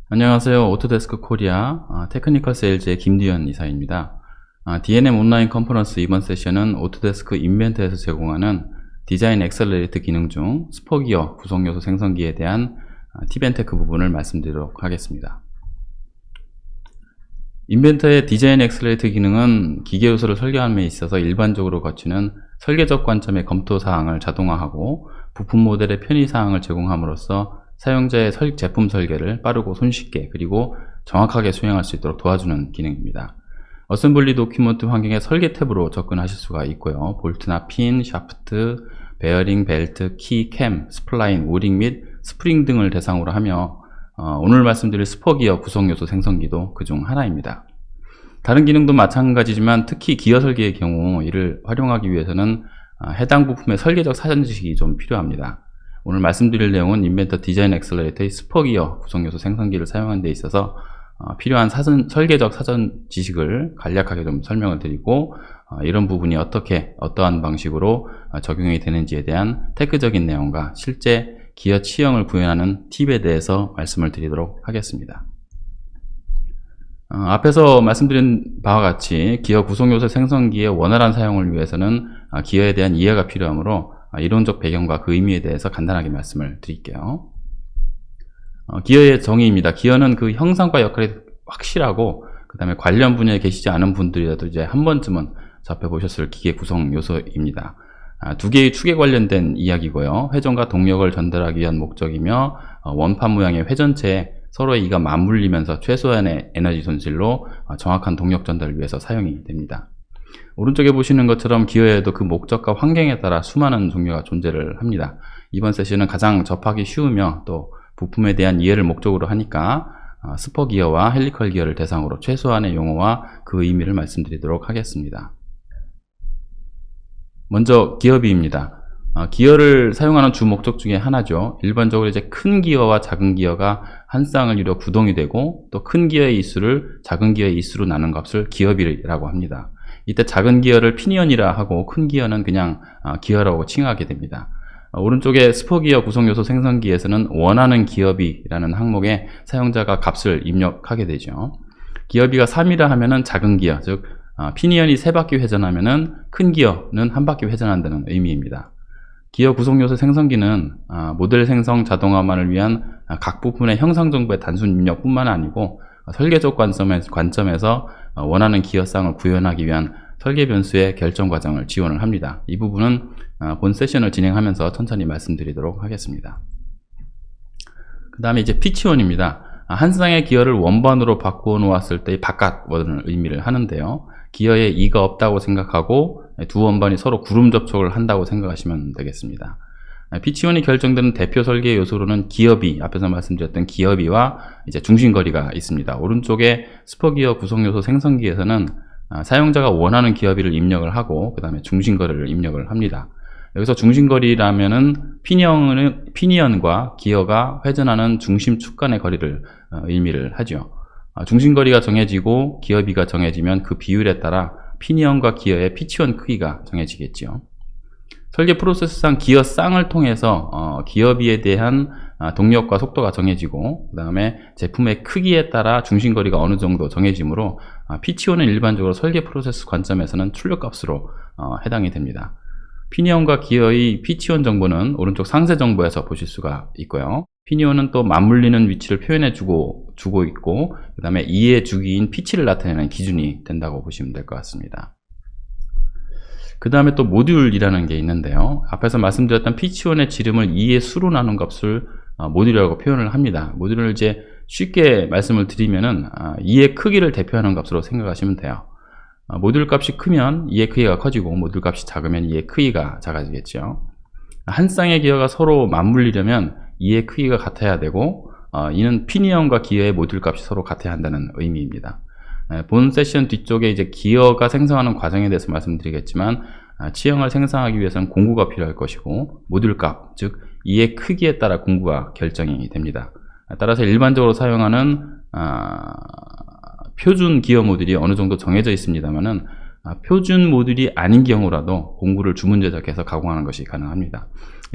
안녕하세요. 오토데스크 코리아 테크니컬 세일즈의 김두현 이사입니다. D&M 온라인 컨퍼런스 이번 세션은 오토데스크 인벤트에서 제공하는 디자인 엑셀러레이트 기능 중 스포기어 구성요소 생성기에 대한 팁앤테크 부분을 말씀드리도록 하겠습니다. 인벤터의 디자인 엑셀러레이트 기능은 기계 요소를 설계함에 있어서 일반적으로 거치는 설계적 관점의 검토 사항을 자동화하고 부품 모델의 편의 사항을 제공함으로써 사용자의 제품 설계를 빠르고 손쉽게 그리고 정확하게 수행할 수 있도록 도와주는 기능입니다. 어셈블리 도큐먼트 환경의 설계 탭으로 접근하실 수가 있고요. 볼트나 핀, 샤프트, 베어링, 벨트, 키, 캠, 스플라인, 오링 및 스프링 등을 대상으로 하며 오늘 말씀드릴 스포기어 구성요소 생성기도 그중 하나입니다. 다른 기능도 마찬가지지만 특히 기어 설계의 경우 이를 활용하기 위해서는 해당 부품의 설계적 사전 지식이 좀 필요합니다. 오늘 말씀드릴 내용은 인벤터 디자인 엑셀러레이터의 스포기어 구성요소 생성기를 사용하는 데 있어서 필요한 설계적 사전 지식을 간략하게 좀 설명을 드리고 이런 부분이 어떠한 방식으로 적용이 되는지에 대한 테크적인 내용과 실제 기어 치형을 구현하는 팁에 대해서 말씀을 드리도록 하겠습니다. 앞에서 말씀드린 바와 같이 기어 구성요소 생성기의 원활한 사용을 위해서는 기어에 대한 이해가 필요하므로 이론적 배경과 그 의미에 대해서 간단하게 말씀을 드릴게요. 기어의 정의입니다. 기어는 그 형상과 역할이 확실하고 그 다음에 관련 분야에 계시지 않은 분들이라도 이제 한 번쯤은 접해보셨을 기계 구성 요소입니다. 두 개의 축에 관련된 이야기고요. 회전과 동력을 전달하기 위한 목적이며 원판 모양의 회전체에 서로의 이가 맞물리면서 최소한의 에너지 손실로 정확한 동력 전달을 위해서 사용이 됩니다. 오른쪽에 보시는 것처럼 기어에도 그 목적과 환경에 따라 수많은 종류가 존재를 합니다. 이번 세션은 가장 접하기 쉬우며 또 부품에 대한 이해를 목적으로 하니까 스포 기어와 헬리컬 기어를 대상으로 최소한의 용어와 그 의미를 말씀드리도록 하겠습니다. 먼저 기어비입니다. 기어를 사용하는 주 목적 중에 하나죠. 일반적으로 이제 큰 기어와 작은 기어가 한 쌍을 이루어 구동이 되고 또 큰 기어의 이수를 작은 기어의 이수로 나눈 값을 기어비라고 합니다. 이때 작은 기어를 피니언이라 하고 큰 기어는 그냥 기어라고 칭하게 됩니다. 오른쪽에 스포기어 구성요소 생성기에서는 원하는 기어비라는 항목에 사용자가 값을 입력하게 되죠. 기어비가 3이라 하면은 작은 기어, 즉 피니언이 3바퀴 회전하면은 큰 기어는 1바퀴 회전한다는 의미입니다. 기어 구성요소 생성기는 모델 생성 자동화만을 위한 각 부분의 형상 정보의 단순 입력뿐만 아니고 설계적 관점에서 원하는 기어쌍을 구현하기 위한 설계 변수의 결정 과정을 지원을 합니다. 이 부분은 본 세션을 진행하면서 천천히 말씀드리도록 하겠습니다. 그 다음에 이제 피치원입니다. 한 쌍의 기어를 원반으로 바꾸어 놓았을 때의 바깥 원을 의미를 하는데요. 기어에 이가 없다고 생각하고 두 원반이 서로 구름 접촉을 한다고 생각하시면 되겠습니다. 피치원이 결정되는 대표 설계 요소로는 기어비, 앞에서 말씀드렸던 기어비와 이제 중심거리가 있습니다. 오른쪽에 스포기어 구성요소 생성기에서는 사용자가 원하는 기어비를 입력을 하고 그 다음에 중심거리를 입력을 합니다. 여기서 중심거리라면은 피니언과 기어가 회전하는 중심축 간의 거리를 의미를 하죠. 중심거리가 정해지고 기어비가 정해지면 그 비율에 따라 피니언과 기어의 피치원 크기가 정해지겠죠. 설계 프로세스상 기어 쌍을 통해서 기어비에 대한 동력과 속도가 정해지고 그 다음에 제품의 크기에 따라 중심거리가 어느 정도 정해지므로 피치원은 일반적으로 설계 프로세스 관점에서는 출력값으로 해당이 됩니다. 피니언과 기어의 피치원 정보는 오른쪽 상세 정보에서 보실 수가 있고요. 피니언은 또 맞물리는 위치를 표현해 주고 있고 그 다음에 이의 주기인 피치를 나타내는 기준이 된다고 보시면 될 것 같습니다. 그 다음에 또 모듈이라는 게 있는데요. 앞에서 말씀드렸던 피치원의 지름을 2의 수로 나눈 값을 모듈이라고 표현을 합니다. 모듈을 이제 쉽게 말씀을 드리면은 2의 크기를 대표하는 값으로 생각하시면 돼요. 모듈 값이 크면 2의 크기가 커지고 모듈 값이 작으면 2의 크기가 작아지겠죠. 한 쌍의 기어가 서로 맞물리려면 2의 크기가 같아야 되고 이는 피니언과 기어의 모듈 값이 서로 같아야 한다는 의미입니다. 본 세션 뒤쪽에 이제 기어가 생성하는 과정에 대해서 말씀드리겠지만 치형을 생성하기 위해서는 공구가 필요할 것이고 모듈 값, 즉 이의 크기에 따라 공구가 결정이 됩니다. 따라서 일반적으로 사용하는 표준 기어 모듈이 어느 정도 정해져 있습니다만은 표준 모듈이 아닌 경우라도 공구를 주문 제작해서 가공하는 것이 가능합니다.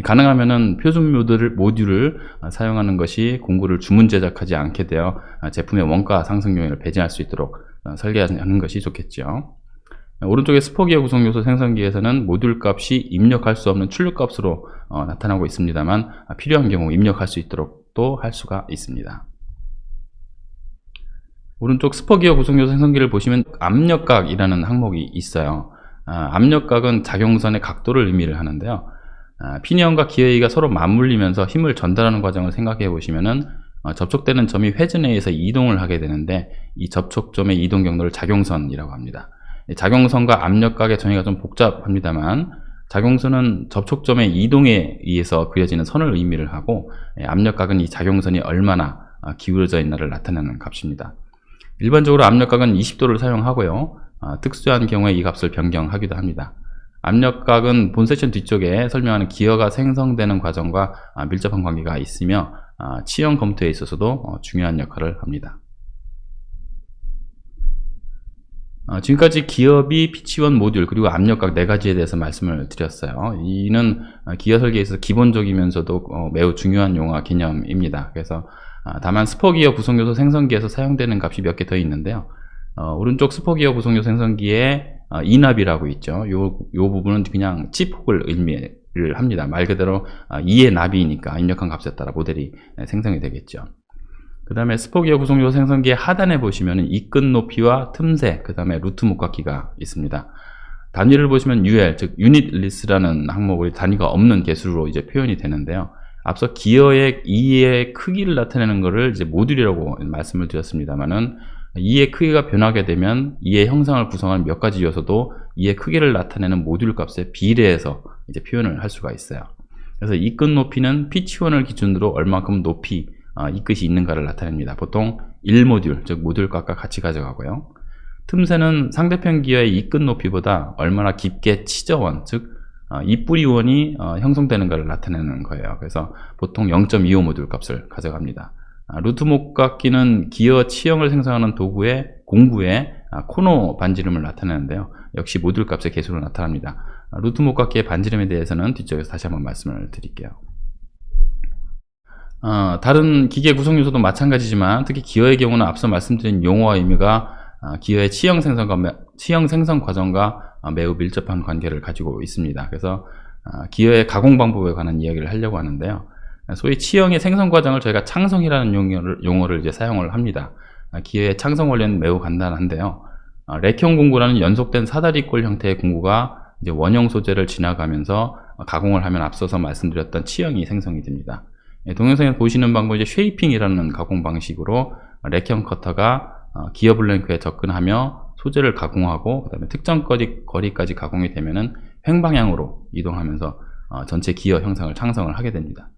가능하면은 표준 모듈을 사용하는 것이 공구를 주문 제작하지 않게 되어 제품의 원가 상승 요인을 배제할 수 있도록 설계하는 것이 좋겠죠. 오른쪽에 스포기어 구성요소 생성기에서는 모듈 값이 입력할 수 없는 출력 값으로 나타나고 있습니다만, 필요한 경우 입력할 수 있도록 또 할 수가 있습니다. 오른쪽 스포기어 구성요소 생성기를 보시면 압력각이라는 항목이 있어요. 압력각은 작용선의 각도를 의미를 하는데요. 피니언과 기어이가 서로 맞물리면서 힘을 전달하는 과정을 생각해 보시면은 접촉되는 점이 회전에 의해서 이동을 하게 되는데, 이 접촉점의 이동 경로를 작용선이라고 합니다. 작용선과 압력각의 정의가 좀 복잡합니다만, 작용선은 접촉점의 이동에 의해서 그려지는 선을 의미를 하고, 압력각은 이 작용선이 얼마나 기울어져 있나를 나타내는 값입니다. 일반적으로 압력각은 20도를 사용하고요. 특수한 경우에 이 값을 변경하기도 합니다. 압력각은 본 세션 뒤쪽에 설명하는 기어가 생성되는 과정과 밀접한 관계가 있으며, 치형 검토에 있어서도 중요한 역할을 합니다. 지금까지 기업이 피치원 모듈 그리고 압력각 4가지에 대해서 말씀을 드렸어요. 이는 기어 설계에 있어서 기본적이면서도 매우 중요한 용어 개념입니다. 그래서 다만 스포기어 구성요소 생성기에서 사용되는 값이 몇 개 더 있는데요. 오른쪽 스포기어 구성요소 생성기에 이납이라고 있죠. 요 부분은 그냥 치폭을 의미를 합니다. 말 그대로 2의 납이니까 입력한 값에 따라 모델이 생성이 되겠죠. 그 다음에 스포기어 구성요소 생성기의 하단에 보시면 이끝 높이와 틈새, 그 다음에 루트 목각기가 있습니다. 단위를 보시면 UL, 즉 유닛 리스라는 항목의 단위가 없는 개수로 이제 표현이 되는데요. 앞서 기어의 2의 크기를 나타내는 것을 이제 모듈이라고 말씀을 드렸습니다만은, 2의 크기가 변하게 되면 2의 형상을 구성하는 몇 가지 요소도 2의 크기를 나타내는 모듈 값에 비례해서 이제 표현을 할 수가 있어요. 그래서 이 끝 높이는 피치원을 기준으로 얼마큼 높이 이 끝이 있는가를 나타냅니다. 보통 1모듈, 즉 모듈 값과 같이 가져가고요. 틈새는 상대편 기어의 이 끝 높이보다 얼마나 깊게 치저원, 즉 이 뿌리원이 형성되는가를 나타내는 거예요. 그래서 보통 0.25 모듈 값을 가져갑니다. 루트 목각기는 기어 치형을 생성하는 도구의 공구의 코너 반지름을 나타내는데요. 역시 모듈 값의 개수로 나타납니다. 루트 목각기의 반지름에 대해서는 뒤쪽에서 다시 한번 말씀을 드릴게요. 다른 기계 구성 요소도 마찬가지지만 특히 기어의 경우는 앞서 말씀드린 용어와 의미가 기어의 치형 생성 과정과 매우 밀접한 관계를 가지고 있습니다. 그래서 기어의 가공 방법에 관한 이야기를 하려고 하는데요. 소위 치형의 생성 과정을 저희가 창성이라는 용어를 이제 사용을 합니다. 기어의 창성 원리는 매우 간단한데요. 렉형 공구라는 연속된 사다리꼴 형태의 공구가 이제 원형 소재를 지나가면서 가공을 하면 앞서서 말씀드렸던 치형이 생성이 됩니다. 동영상에 보시는 방법이 이제 쉐이핑이라는 가공 방식으로 렉형 커터가 기어 블랭크에 접근하며 소재를 가공하고, 그 다음에 특정 거리까지 가공이 되면은 횡방향으로 이동하면서 전체 기어 형상을 창성을 하게 됩니다.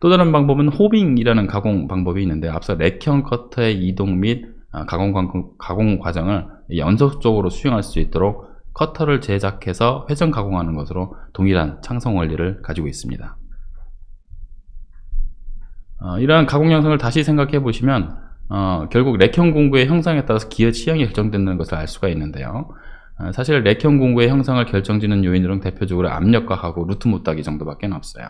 또 다른 방법은 호빙이라는 가공 방법이 있는데, 앞서 렉형 커터의 이동 및 가공 과정을 연속적으로 수행할 수 있도록 커터를 제작해서 회전 가공하는 것으로 동일한 창성 원리를 가지고 있습니다. 이러한 가공 형성을 다시 생각해 보시면 결국 렉형 공구의 형상에 따라서 기어 치형이 결정된다는 것을 알 수가 있는데요. 사실 렉형 공구의 형상을 결정짓는 요인으로는 대표적으로 압력각하고 루트 못따기 정도밖에 없어요.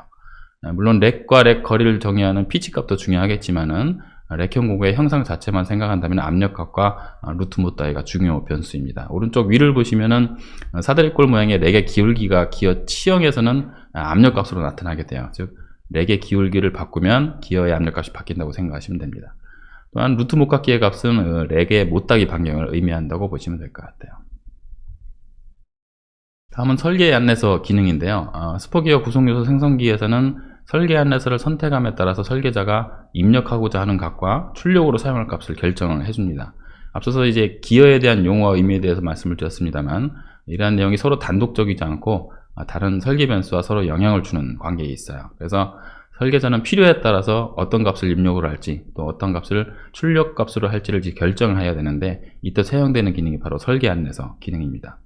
물론 렉과 렉 거리를 정의하는 피치 값도 중요하겠지만은 렉형 공구의 형상 자체만 생각한다면 압력각과 루트 못따기가 중요 변수입니다. 오른쪽 위를 보시면은 사다리꼴 모양의 렉의 기울기가 기어 치형에서는 압력값으로 나타나게 돼요. 즉 렉의 기울기를 바꾸면 기어의 압력값이 바뀐다고 생각하시면 됩니다. 또한 루트 목각기의 값은 렉의 못따기 반경을 의미한다고 보시면 될 것 같아요. 다음은 설계 안내서 기능인데요. 스포기어 구성요소 생성기에서는 설계 안내서를 선택함에 따라서 설계자가 입력하고자 하는 값과 출력으로 사용할 값을 결정을 해줍니다. 앞서서 이제 기어에 대한 용어와 의미에 대해서 말씀을 드렸습니다만, 이러한 내용이 서로 단독적이지 않고 다른 설계 변수와 서로 영향을 주는 관계에 있어요. 그래서 설계자는 필요에 따라서 어떤 값을 입력을 할지, 또 어떤 값을 출력 값으로 할지를 결정을 해야 되는데, 이때 사용되는 기능이 바로 설계 안내서 기능입니다.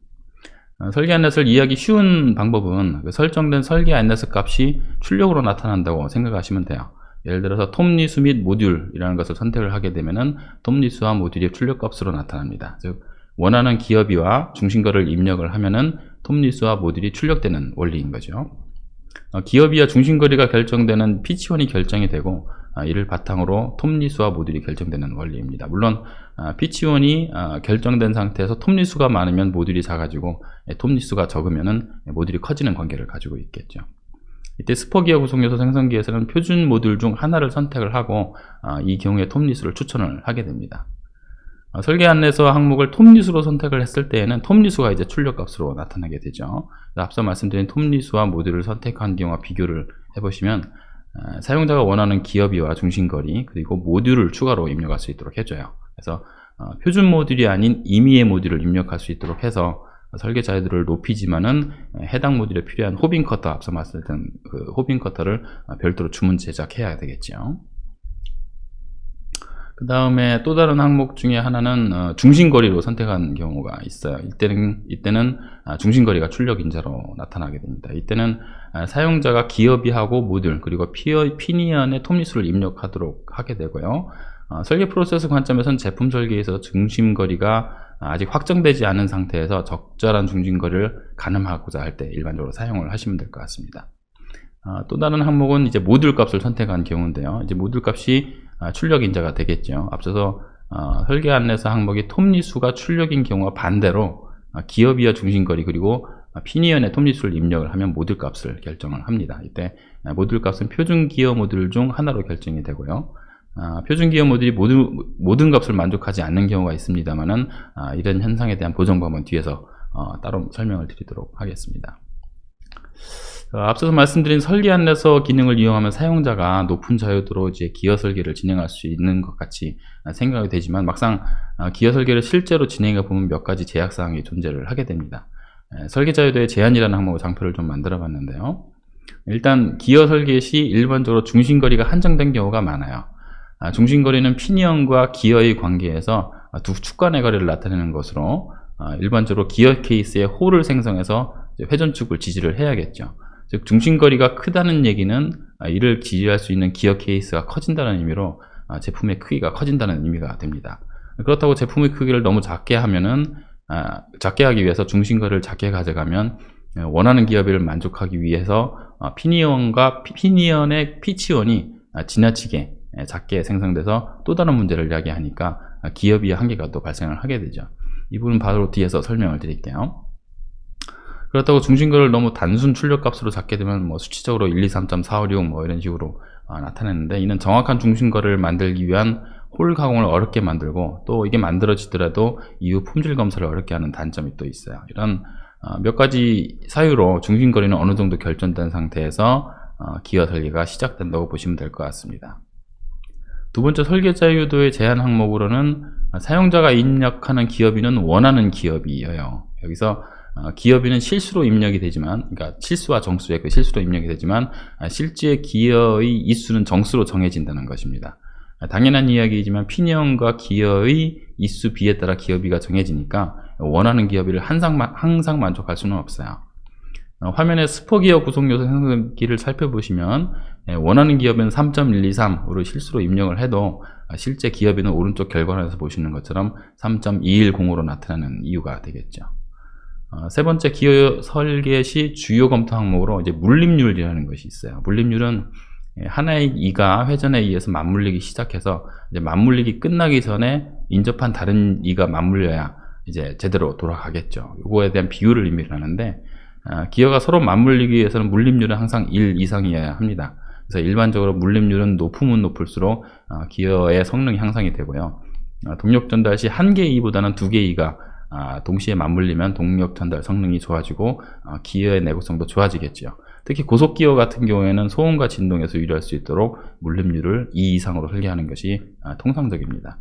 설계 안내서를 이해하기 쉬운 방법은 설정된 설계 안내서 값이 출력으로 나타난다고 생각하시면 돼요. 예를 들어서 톱니수 및 모듈이라는 것을 선택을 하게 되면은 톱니수와 모듈이 출력 값으로 나타납니다. 즉 원하는 기어비와 중심거리를 입력을 하면은 톱니수와 모듈이 출력되는 원리인 거죠. 기어비와 중심거리가 결정되는 피치원이 결정이 되고 이를 바탕으로 톱니수와 모듈이 결정되는 원리입니다. 물론 피치원이 결정된 상태에서 톱니수가 많으면 모듈이 작아지고 톱니수가 적으면은 모듈이 커지는 관계를 가지고 있겠죠. 이때 스포기어 구성요소 생성기에서는 표준 모듈 중 하나를 선택을 하고 이 경우에 톱니수를 추천을 하게 됩니다. 설계 안내서 항목을 톱니수로 선택을 했을 때에는 톱니수가 이제 출력값으로 나타나게 되죠. 앞서 말씀드린 톱니수와 모듈을 선택한 경우와 비교를 해보시면 사용자가 원하는 기어비와 중심거리 그리고 모듈을 추가로 입력할 수 있도록 해줘요. 그래서 표준 모듈이 아닌 임의의 모듈을 입력할 수 있도록 해서 설계 자유도를 높이지만은 해당 모듈에 필요한 호빙 커터, 앞서 말씀드린 그 호빙 커터를 별도로 주문 제작해야 되겠죠. 그 다음에 또 다른 항목 중에 하나는 중심거리로 선택한 경우가 있어요. 이때는 중심거리가 출력 인자로 나타나게 됩니다. 이때는 사용자가 기어비하고 모듈 그리고 피니언의 톱니수를 입력하도록 하게 되고요. 설계 프로세스 관점에서는 제품 설계에서 중심거리가 아직 확정되지 않은 상태에서 적절한 중심거리를 가늠하고자 할 때 일반적으로 사용을 하시면 될 것 같습니다. 또 다른 항목은 이제 모듈 값을 선택한 경우인데요. 이제 모듈 값이 출력 인자가 되겠죠. 앞서서 설계 안내서 항목이 톱니수가 출력인 경우와 반대로 기어비와 중심거리 그리고 피니언의 톱니수를 입력을 하면 모듈 값을 결정을 합니다. 이때 모듈 값은 표준 기어 모듈 중 하나로 결정이 되고요. 표준 기어 모듈이 모든 값을 만족하지 않는 경우가 있습니다만은 이런 현상에 대한 보정 방법은 뒤에서 따로 설명을 드리도록 하겠습니다. 앞서서 말씀드린 설계 안내서 기능을 이용하면 사용자가 높은 자유도로 이제 기어 설계를 진행할 수 있는 것 같이 생각이 되지만 막상 기어 설계를 실제로 진행해 보면 몇 가지 제약 사항이 존재를 하게 됩니다. 설계 자유도의 제한이라는 항목의 장표를 좀 만들어 봤는데요. 일단 기어 설계 시 일반적으로 중심거리가 한정된 경우가 많아요. 중심거리는 피니언과 기어의 관계에서 두 축 간의 거리를 나타내는 것으로 일반적으로 기어 케이스에 홀을 생성해서 회전축을 지지를 해야겠죠. 즉 중심거리가 크다는 얘기는 이를 지지할 수 있는 기어 케이스가 커진다는 의미로 제품의 크기가 커진다는 의미가 됩니다. 그렇다고 제품의 크기를 너무 작게 하면은 작게 하기 위해서 중심거리를 작게 가져가면 원하는 기어비를 만족하기 위해서 피니언의 피치원이 지나치게 작게 생성돼서 또 다른 문제를 야기하니까 기어비의 한계가 또 발생을 하게 되죠. 이 부분은 바로 뒤에서 설명을 드릴게요. 그렇다고 중심거리를 너무 단순 출력값으로 잡게 되면 뭐 수치적으로 1, 2, 3.456 뭐 이런 식으로 나타내는데 이는 정확한 중심거리를 만들기 위한 홀 가공을 어렵게 만들고 또 이게 만들어지더라도 이후 품질 검사를 어렵게 하는 단점이 또 있어요. 이런 몇 가지 사유로 중심거리는 어느 정도 결정된 상태에서 기어 설계가 시작된다고 보시면 될 것 같습니다. 두 번째 설계 자유도의 제한 항목으로는 사용자가 입력하는 기어비는 원하는 기어비예요. 여기서 기어비는 실수로 입력이 되지만, 그러니까 실수와 정수의 그 실수로 입력이 되지만 실제 기어의 이수는 정수로 정해진다는 것입니다. 당연한 이야기이지만 피니언과 기어의 이수 비에 따라 기어비가 정해지니까 원하는 기어비를 항상 만족할 수는 없어요. 화면에 스포기어 구성요소 생성기를 살펴보시면 원하는 기어비는 3.123으로 실수로 입력을 해도 실제 기어비는 오른쪽 결과론에서 보시는 것처럼 3.210으로 나타나는 이유가 되겠죠. 세 번째 기어 설계 시 주요 검토 항목으로 이제 물림률이라는 것이 있어요. 물림률은 하나의 이가 회전에 의해서 맞물리기 시작해서 이제 맞물리기 끝나기 전에 인접한 다른 이가 맞물려야 이제 제대로 돌아가겠죠. 이거에 대한 비율을 의미를 하는데 기어가 서로 맞물리기 위해서는 물림률은 항상 1 이상이어야 합니다. 그래서 일반적으로 물림률은 높으면 높을수록 기어의 성능이 향상이 되고요. 동력 전달 시 한 개의 이보다는 두 개의 이가 동시에 맞물리면 동력 전달 성능이 좋아지고 기어의 내구성도 좋아지겠죠. 특히 고속기어 같은 경우에는 소음과 진동에서 유리할 수 있도록 물림률을 2 이상으로 설계하는 것이 통상적입니다.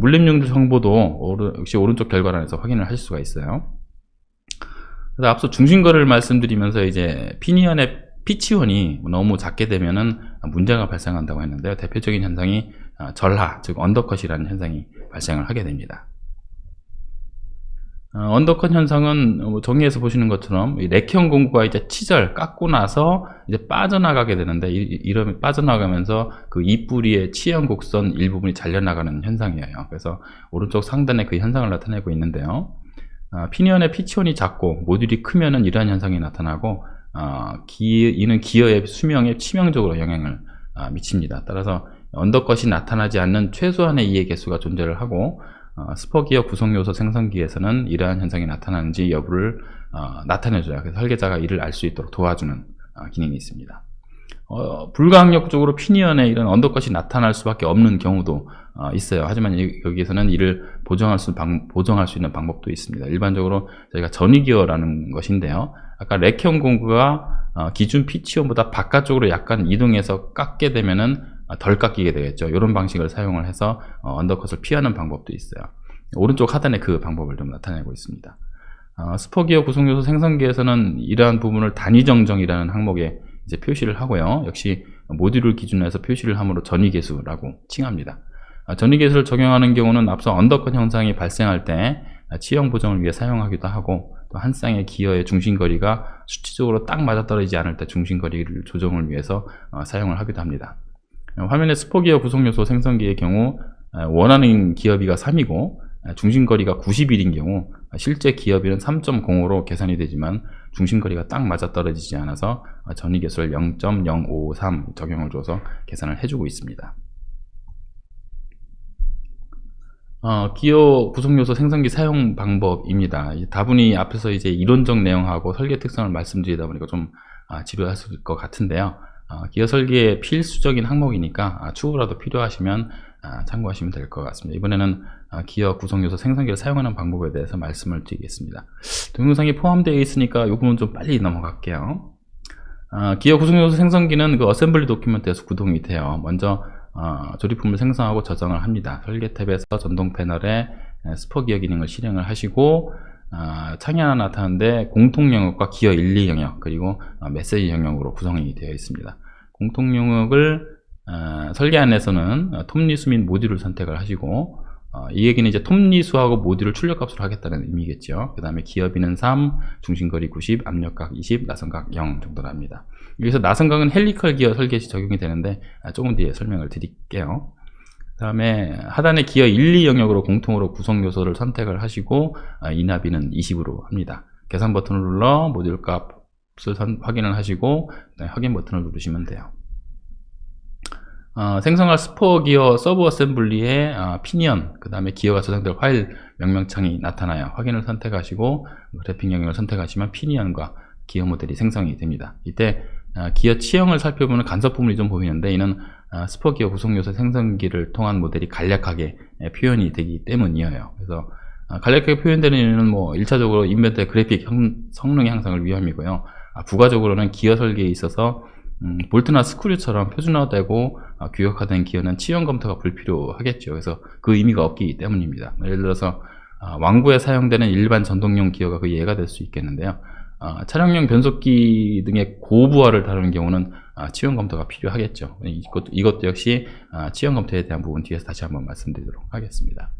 물림률 정보도 역시 오른쪽 결과란에서 확인을 하실 수가 있어요. 그래서 앞서 중심거리를 말씀드리면서 이제 피니언의 피치원이 너무 작게 되면은 문제가 발생한다고 했는데요. 대표적인 현상이 절하, 즉 언더컷이라는 현상이 발생을 하게 됩니다. 언더컷 현상은 정의에서 보시는 것처럼 이 렉형 공구가 이제 깎고 나서 이제 빠져나가게 되는데 이러면 빠져나가면서 그 잎뿌리의 치형 곡선 일부분이 잘려나가는 현상이에요. 그래서 오른쪽 상단에 그 현상을 나타내고 있는데요. 피니언의 피치온이 작고 모듈이 크면은 이러한 현상이 나타나고 이는 기어의 수명에 치명적으로 영향을 미칩니다. 따라서 언더컷이 나타나지 않는 최소한의 이해 개수가 존재를 하고 스포기어 구성요소 생성기에서는 이러한 현상이 나타나는지 여부를 나타내줘야 그래서 설계자가 이를 알 수 있도록 도와주는 기능이 있습니다. 불가항력적으로 피니언에 이런 언더컷이 나타날 수밖에 없는 경우도 있어요. 하지만 여기에서는 이를 보정할 수 있는 방법도 있습니다. 일반적으로 저희가 전위기어라는 것인데요. 아까 렉형 공구가 기준 피치온보다 바깥쪽으로 약간 이동해서 깎게 되면은 덜 깎이게 되겠죠. 이런 방식을 사용을 해서 언더컷을 피하는 방법도 있어요. 오른쪽 하단에 그 방법을 좀 나타내고 있습니다. 스포기어 구성요소 생성기에서는 이러한 부분을 단위정정이라는 항목에 이제 표시를 하고요. 역시 모듈을 기준으로 해서 표시를 함으로 전위계수라고 칭합니다. 전위계수를 적용하는 경우는 앞서 언더컷 현상이 발생할 때 치형 보정을 위해 사용하기도 하고 또 한 쌍의 기어의 중심거리가 수치적으로 딱 맞아떨어지지 않을 때 중심거리를 조정을 위해서 사용을 하기도 합니다. 화면의 스포기어 구성요소 생성기의 경우 원하는 기어비가 3이고 중심거리가 91인 경우 실제 기어비는 3.05로 계산이 되지만 중심거리가 딱 맞아떨어지지 않아서 전위계수를 0.053 적용을 줘서 계산을 해주고 있습니다. 기어 구성요소 생성기 사용 방법입니다. 다분히 앞에서 이제 이론적 내용하고 설계 특성을 말씀드리다 보니까 좀 지루하실 것 같은데요. 기어 설계의 필수적인 항목이니까 추후라도 필요하시면 참고하시면 될 것 같습니다. 이번에는 기어 구성요소 생성기를 사용하는 방법에 대해서 말씀을 드리겠습니다. 동영상이 포함되어 있으니까 이 부분 좀 빨리 넘어갈게요. 기어 구성요소 생성기는 그 어셈블리 도큐멘트에서 구동이 돼요. 먼저 조립품을 생성하고 저장을 합니다. 설계 탭에서 전동 패널에 스포기어 기능을 실행을 하시고 창이 하나 나타나는데 공통 영역과 기어 1, 2 영역 그리고 메시지 영역으로 구성이 되어 있습니다. 공통 영역을 설계 안에서는 톱니수 및 모듈을 선택을 하시고 이 얘기는 이제 톱니수하고 모듈을 출력값으로 하겠다는 의미겠죠. 그 다음에 기어비는 3, 중심거리 90, 압력각 20, 나선각 0 정도랍니다. 여기서 나선각은 헬리컬 기어 설계 시 적용이 되는데 조금 뒤에 설명을 드릴게요. 그 다음에 하단의 기어 1, 2 영역으로 공통으로 구성 요소를 선택을 하시고 인하비는 20으로 합니다. 계산 버튼을 눌러 모듈 값을 확인을 하시고 확인 버튼을 누르시면 돼요. 생성할 스포 기어 서브 어셈블리에 피니언 그 다음에 기어가 저장될 파일 명명창이 나타나요. 확인을 선택하시고 그래픽 영역을 선택하시면 피니언과 기어 모델이 생성이 됩니다. 이때 기어 치형을 살펴보면 간섭 부분이 좀 보이는데 이는 스포 기어 구성요소 생성기를 통한 모델이 간략하게 표현이 되기 때문이에요. 그래서 간략하게 표현되는 이유는 뭐 1차적으로 인벤터의 그래픽 성능 향상을 위함이고요. 부가적으로는 기어 설계에 있어서 볼트나 스크류처럼 표준화되고 규격화된 기어는 치형 검토가 불필요하겠죠. 그래서 그 의미가 없기 때문입니다. 예를 들어서 왕구에 사용되는 일반 전동용 기어가 그 예가 될 수 있겠는데요. 차량용 변속기 등의 고부하를 다루는 경우는 치형 검토가 필요하겠죠. 이것도 역시 치형 검토에 대한 부분 뒤에서 다시 한번 말씀드리도록 하겠습니다.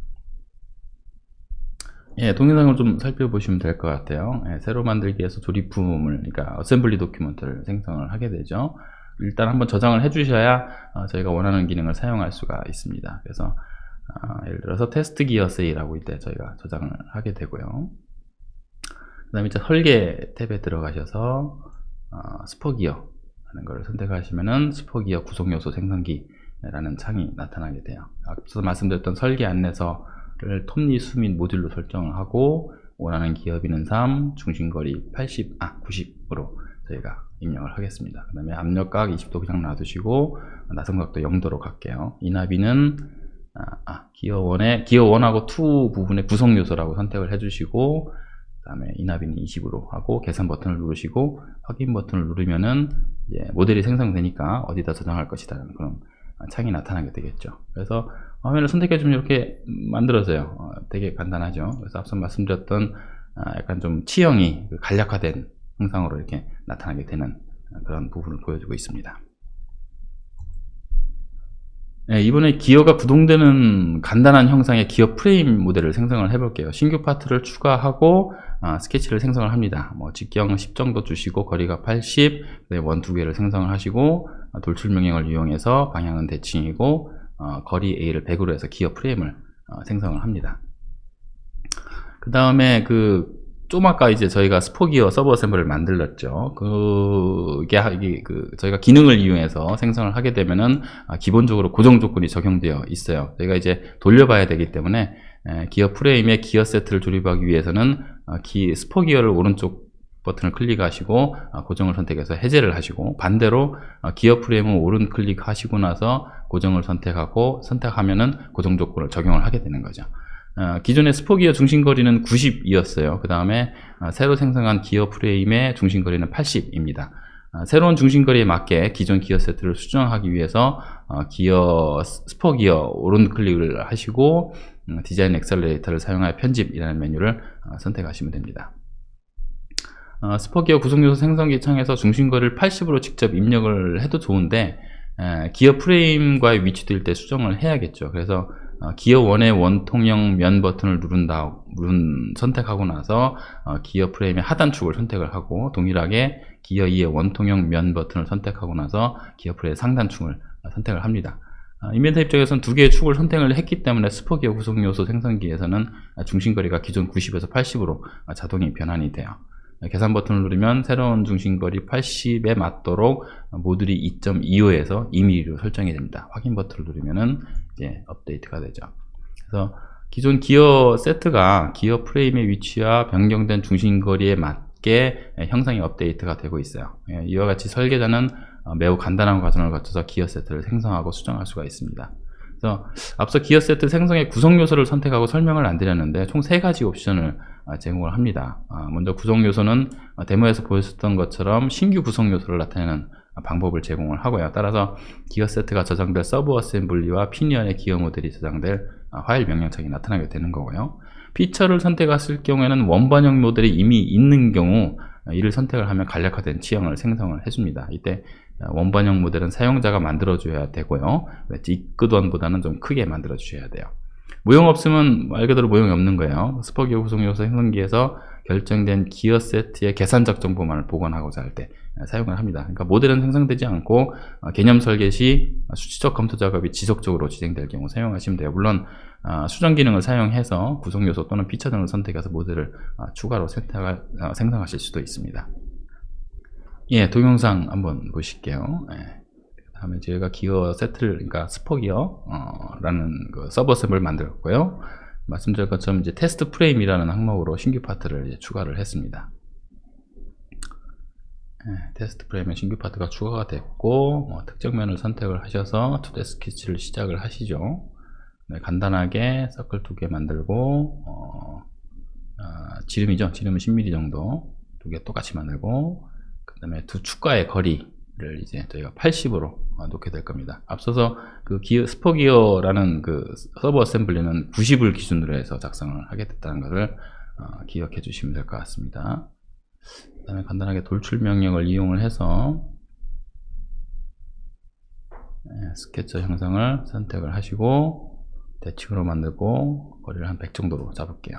예, 동영상을 좀 살펴보시면 될 것 같아요. 예, 새로 만들기에서 조립부품을, 그러니까 어셈블리 도큐먼트를 생성을 하게 되죠. 일단 한번 저장을 해주셔야 저희가 원하는 기능을 사용할 수가 있습니다. 그래서 예를 들어서 테스트 기어 세이라고 이때 저희가 저장을 하게 되고요. 그 다음에 이제 설계 탭에 들어가셔서 스포 기어 하는 걸 선택하시면은 스포 기어 구성요소 생성기라는 창이 나타나게 돼요. 앞서 말씀드렸던 설계 안내서 톱니수 및 모듈로 설정을 하고 원하는 기어비는 3, 중심거리 90으로 저희가 입력을 하겠습니다. 그 다음에 압력각 20도 그냥 놔두시고 나선각도 0도로 갈게요. 인하비는 기어 1하고 2 부분의 구성 요소라고 선택을 해주시고 그 다음에 인하비는 20으로 하고 계산 버튼을 누르시고 확인 버튼을 누르면은 이제 모델이 생성되니까 어디다 저장할 것이라는 그런 창이 나타나게 되겠죠. 그래서 화면을 선택해주면 이렇게 만들어져요. 되게 간단하죠. 그래서 앞서 말씀드렸던 약간 좀 치형이 간략화된 형상으로 이렇게 나타나게 되는 그런 부분을 보여주고 있습니다. 이번에 기어가 구동되는 간단한 형상의 기어 프레임 모델을 생성을 해볼게요. 신규 파트를 추가하고 스케치를 생성을 합니다. 뭐 직경 10 정도 주시고 거리가 80, 원 2개를 생성을 하시고 돌출 명령을 이용해서 방향은 대칭이고 거리 A를 100으로 해서 기어 프레임을 생성을 합니다. 그 다음에 좀 아까 이제 저희가 스포기어 서브 어셈블을 만들었죠. 저희가 기능을 이용해서 생성을 하게 되면은 기본적으로 고정 조건이 적용되어 있어요. 저희가 이제 돌려봐야 되기 때문에 기어 프레임에 기어 세트를 조립하기 위해서는 스포기어를 오른쪽 버튼을 클릭하시고 고정을 선택해서 해제를 하시고, 반대로 기어 프레임은 오른 클릭하시고 나서 고정을 선택하면은 고정 조건을 적용을 하게 되는 거죠. 기존의 스포기어 중심거리는 90이었어요. 그 다음에 새로 생성한 기어 프레임의 중심거리는 80입니다. 새로운 중심거리에 맞게 기존 기어 세트를 수정하기 위해서 스포기어 오른 클릭을 하시고 디자인 엑셀러레이터를 사용하여 편집이라는 메뉴를 선택하시면 됩니다. 스포기어 구성요소 생성기 창에서 중심거리를 80으로 직접 입력을 해도 좋은데 기어 프레임과의 위치될 때 수정을 해야겠죠. 그래서 기어 1의 원통형 면 버튼을 선택하고 나서 기어 프레임의 하단축을 선택을 하고, 동일하게 기어 2의 원통형 면 버튼을 선택하고 나서 기어 프레임의 상단축을 선택을 합니다. 인벤터 입장에서는 두 개의 축을 선택을 했기 때문에 스포기어 구성요소 생성기에서는 중심거리가 기존 90에서 80으로 자동이 변환이 돼요. 계산 버튼을 누르면 새로운 중심거리 80에 맞도록 모듈이 2.25에서 2mm로 설정이 됩니다. 확인 버튼을 누르면은 이제 업데이트가 되죠. 그래서 기존 기어 세트가 기어 프레임의 위치와 변경된 중심거리에 맞게 형상이 업데이트가 되고 있어요. 이와 같이 설계자는 매우 간단한 과정을 거쳐서 기어 세트를 생성하고 수정할 수가 있습니다. 그래서 앞서 기어 세트 생성의 구성 요소를 선택하고 설명을 안 드렸는데 총 3가지 옵션을 제공을 합니다. 먼저 구성 요소는 데모에서 보였었던 것처럼 신규 구성 요소를 나타내는 방법을 제공을 하고요. 따라서 기어 세트가 저장될 서브 어셈블리와 피니언의 기어 모델이 저장될 파일 명령창이 나타나게 되는 거고요. 피처를 선택했을 경우에는 원반영 모델이 이미 있는 경우 이를 선택을 하면 간략화된 취향을 생성을 해줍니다. 이때 원반영 모델은 사용자가 만들어줘야 되고요. 이끄던보다는 좀 크게 만들어주셔야 돼요. 모형 없으면 말 그대로 모형이 없는 거예요. 스포기어 구성 요소 생성기에서 결정된 기어 세트의 계산적 정보만을 보관하고자 할 때 사용을 합니다. 그러니까 모델은 생성되지 않고 개념 설계 시 수치적 검토 작업이 지속적으로 진행될 경우 사용하시면 돼요. 물론 수정 기능을 사용해서 구성 요소 또는 피처 등을 선택해서 모델을 추가로 생성하실 수도 있습니다. 예, 동영상 한번 보실게요. 다음에 저희가 기어 세트를, 그러니까 스포기어 라는 서브 어셈블을 만들었고요. 말씀드린 것처럼 이제 테스트 프레임이라는 항목으로 신규 파트를 이제 추가를 했습니다. 테스트 프레임에 신규 파트가 추가가 됐고, 특정면을 선택을 하셔서 2D 스케치를 시작을 하시죠. 간단하게 서클 2개 만들고, 지름이죠. 지름은 10mm 정도 2개 똑같이 만들고, 그 다음에 두 축과의 거리를 이제 저희가 80으로 놓게 될 겁니다. 앞서서 스포기어라는 서브 어셈블리는 90을 기준으로 해서 작성을 하게 됐다는 것을 기억해 주시면 될 것 같습니다. 그 다음에 간단하게 돌출 명령을 이용을 해서 스케쳐 형상을 선택을 하시고 대칭으로 만들고 거리를 한 100 정도로 잡을게요.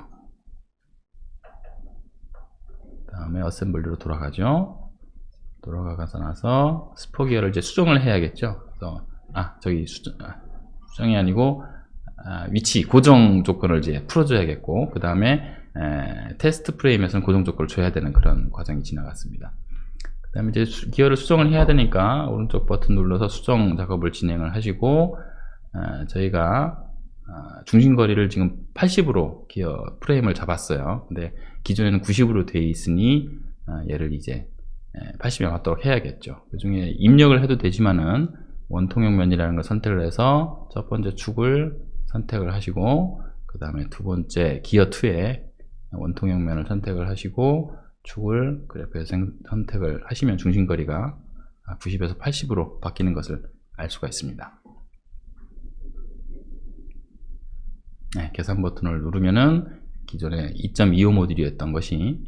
그 다음에 어셈블리로 돌아가죠. 돌아가서 나서 스포기어를 이제 수정을 해야겠죠. 그래서 수정이 아니고 위치 고정 조건을 이제 풀어줘야겠고, 그 다음에 테스트 프레임에서는 고정 조건을 줘야 되는 그런 과정이 지나갔습니다. 그 다음에 이제 기어를 수정을 해야 되니까 오른쪽 버튼 눌러서 수정 작업을 진행을 하시고, 저희가 중심거리를 지금 80으로 기어 프레임을 잡았어요. 근데 기존에는 90으로 되어 있으니 얘를 이제 80에 맞도록 해야겠죠. 그 중에 입력을 해도 되지만은 원통형 면이라는 걸 선택을 해서 첫 번째 축을 선택을 하시고, 그 다음에 두 번째 기어 2에 원통형 면을 선택을 하시고 축을 그래프에서 선택을 하시면 중심거리가 90에서 80으로 바뀌는 것을 알 수가 있습니다. 계산 버튼을 누르면은 기존에 2.25 모듈이었던 것이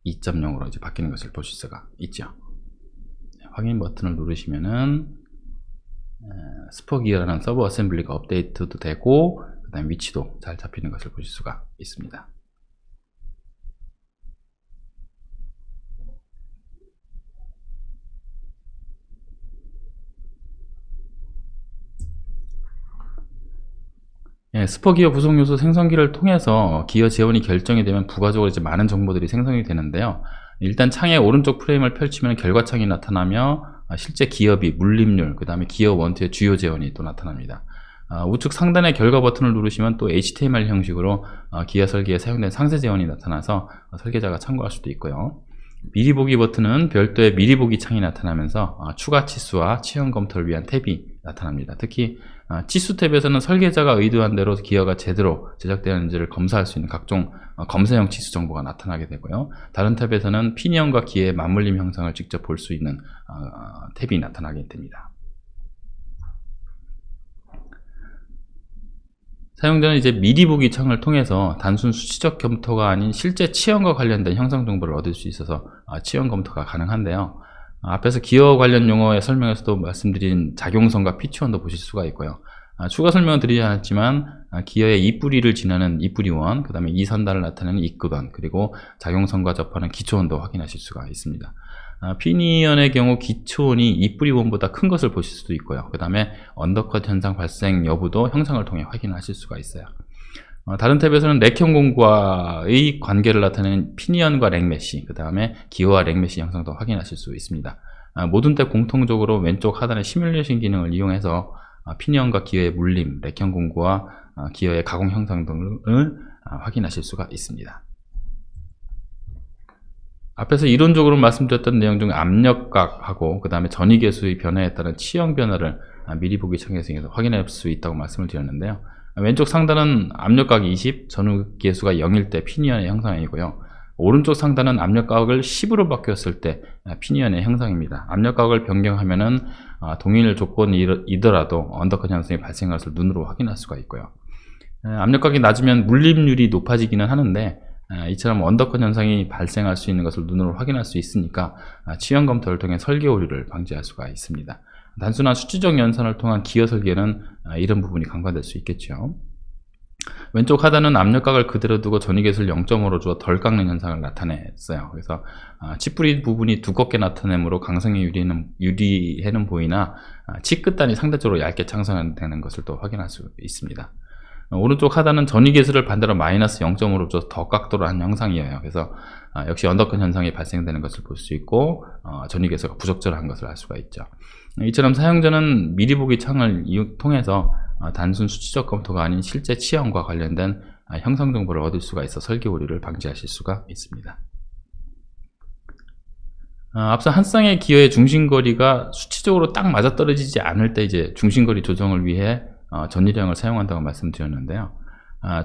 2.0으로 이제 바뀌는 것을 보실 수가 있죠. 확인 버튼을 누르시면은 스포 기어라는 서브 어셈블리가 업데이트도 되고, 그 다음에 위치도 잘 잡히는 것을 보실 수가 있습니다. 예, 스포 기어 구성 요소 생성기를 통해서 기어 지원이 결정이 되면 부가적으로 이제 많은 정보들이 생성이 되는데요. 일단 창의 오른쪽 프레임을 펼치면 결과창이 나타나며 실제 기어비, 물림률, 그 다음에 기어 원투의 주요 재원이 또 나타납니다. 우측 상단의 결과 버튼을 누르시면 또 HTML 형식으로 기어 설계에 사용된 상세 재원이 나타나서 설계자가 참고할 수도 있고요. 미리 보기 버튼은 별도의 미리 보기 창이 나타나면서 추가 치수와 치형 검토를 위한 탭이 나타납니다. 특히 치수 탭에서는 설계자가 의도한 대로 기어가 제대로 제작되었는지를 검사할 수 있는 각종 검사형 치수 정보가 나타나게 되고요. 다른 탭에서는 피니언과 기어의 맞물림 형상을 직접 볼 수 있는 탭이 나타나게 됩니다. 사용자는 이제 미리 보기 창을 통해서 단순 수치적 검토가 아닌 실제 치형과 관련된 형상 정보를 얻을 수 있어서 치형 검토가 가능한데요. 앞에서 기어 관련 용어의 설명에서도 말씀드린 작용선과 피치원도 보실 수가 있고요. 추가 설명은 드리지 않았지만 기어의 입뿌리를 지나는 입뿌리원, 그 다음에 이선단을 나타내는 입구단, 그리고 작용선과 접하는 기초원도 확인하실 수가 있습니다. 피니언의 경우 기초원이 입뿌리원보다 큰 것을 보실 수도 있고요. 그 다음에 언더컷 현상 발생 여부도 형상을 통해 확인하실 수가 있어요. 다른 탭에서는 렉형 공구와의 관계를 나타내는 피니언과 렉메시, 그 다음에 기어와 렉메시 형상도 확인하실 수 있습니다. 모든 탭 공통적으로 왼쪽 하단의 시뮬레이션 기능을 이용해서 피니언과 기어의 물림, 렉형 공구와 기어의 가공 형상 등을 확인하실 수가 있습니다. 앞에서 이론적으로 말씀드렸던 내용 중 압력각하고 그 다음에 전위계수의 변화에 따른 치형 변화를 미리 보기 창에서 확인할 수 있다고 말씀을 드렸는데요. 왼쪽 상단은 압력각 20, 전위계수가 0일 때 피니언의 형상이고요. 오른쪽 상단은 압력각을 10으로 바뀌었을 때 피니언의 형상입니다. 압력각을 변경하면은 동일 조건이더라도 언더컷 현상이 발생할 것을 눈으로 확인할 수가 있고요. 압력각이 낮으면 물림률이 높아지기는 하는데 이처럼 언더컷 현상이 발생할 수 있는 것을 눈으로 확인할 수 있으니까 치형 검토를 통해 설계 오류를 방지할 수가 있습니다. 단순한 수치적 연산을 통한 기어 설계는 이런 부분이 간과될 수 있겠죠. 왼쪽 하단은 압력각을 그대로 두고 전위계수를 0.5로 주어 덜 깎는 현상을 나타냈어요. 그래서 치뿌리 부분이 두껍게 나타내므로 강성에 유리해는 보이나 치 끝단이 상대적으로 얇게 창성되는 것을 또 확인할 수 있습니다. 오른쪽 하단은 전위계수를 반대로 마이너스 0.5로 줘서 더 각도로 한 형상이에요. 그래서 역시 언더컷 현상이 발생되는 것을 볼 수 있고 전위계수가 부적절한 것을 알 수가 있죠. 이처럼 사용자는 미리 보기 창을 통해서 단순 수치적 검토가 아닌 실제 치형과 관련된 형상 정보를 얻을 수가 있어 설계 오류를 방지하실 수가 있습니다. 앞서 한 쌍의 기어의 중심거리가 수치적으로 딱 맞아떨어지지 않을 때 이제 중심거리 조정을 위해 전위량을 사용한다고 말씀드렸는데요.